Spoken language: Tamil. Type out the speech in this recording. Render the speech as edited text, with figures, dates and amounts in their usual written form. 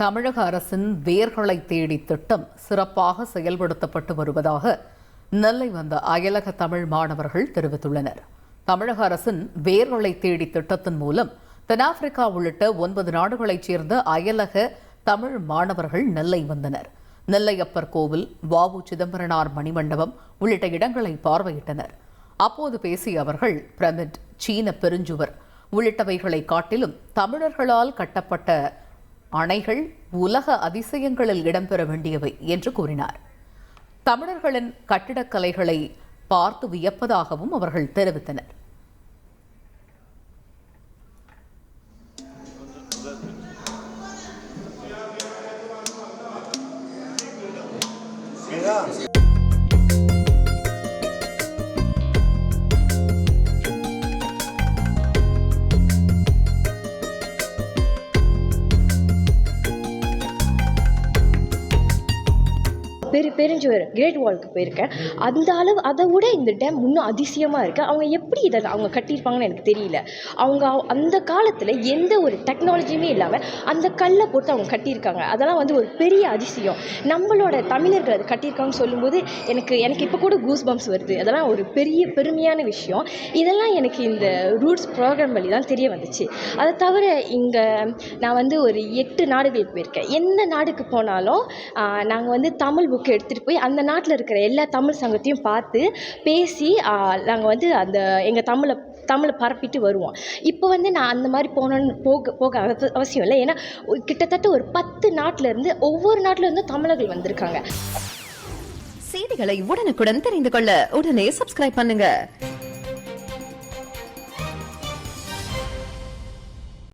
தமிழக அரசின் வேர்களை தேடி திட்டம் சிறப்பாக செயல்படுத்தப்பட்டு வருவதாக நெல்லை வந்த அயலக தமிழ் மாணவர்கள் தெரிவித்துள்ளனர். தமிழக அரசின் வேர்களை தேடி திட்டத்தின் மூலம் தென்னாப்பிரிக்கா உள்ளிட்ட 9 நாடுகளைச் சேர்ந்த அயலக தமிழ் மாணவர்கள் நெல்லை வந்தனர். நெல்லையப்பர் கோவில், வ.உ. சிதம்பரனார் மணிமண்டபம் உள்ளிட்ட இடங்களை பார்வையிட்டனர். அப்போது பேசிய அவர்கள் பிரமிட், சீன பெருஞ்சுவர் உள்ளிட்டவைகளை காட்டிலும் தமிழர்களால் கட்டப்பட்ட அணைகள் உலக அதிசயங்களில் இடம்பெற வேண்டியவை என்று கூறினார். தமிழர்களின் கட்டிடக்கலைகளை பார்த்து வியப்பதாகவும் அவர்கள் தெரிவித்தனர். பெருஞ்சுவர் கிரேட் வாலுக்கு போயிருக்கேன். அந்த அளவு அதை விட இந்த டேம் இன்னும் அதிசயமாக இருக்குது. அவங்க எப்படி இதை அவங்க கட்டியிருப்பாங்கன்னு எனக்கு தெரியல. அவங்க அந்த காலத்தில் எந்த ஒரு டெக்னாலஜியுமே இல்லாமல் அந்த கல்லை போட்டு அவங்க கட்டியிருக்காங்க. அதெல்லாம் ஒரு பெரிய அதிசயம். நம்மளோட தமிழர்கள் அதை கட்டியிருக்காங்கன்னு சொல்லும்போது எனக்கு இப்போ கூட கூஸ் பம்ப்ஸ் வருது. அதெல்லாம் ஒரு பெரிய பெருமையான விஷயம். இதெல்லாம் எனக்கு இந்த ரூட்ஸ் ப்ரோக்ராம் வழி தான் தெரிய வந்துச்சு. அதை தவிர இங்கே நான் ஒரு 8 நாடுகளுக்கு போயிருக்கேன். எந்த நாடுக்கு போனாலும் நாங்கள் தமிழ் புக் எடுத்துகிட்டு போய் அந்த நாட்டில் இருக்கிற எல்லா தமிழ் சங்கத்தையும் பார்த்து பேசி நாங்கள் அந்த எங்கள் தமிழை பரப்பிட்டு வருவோம். இப்போ நான் அந்த மாதிரி போக அவசியம் இல்லை. ஏன்னா கிட்டத்தட்ட ஒரு 10 நாட்டிலேருந்து ஒவ்வொரு நாட்டிலேருந்து தமிழர்கள் வந்திருக்காங்க. செய்திகளை உடனுக்குடன் தெரிந்து கொள்ள உடனே சப்ஸ்கிரைப் பண்ணுங்க.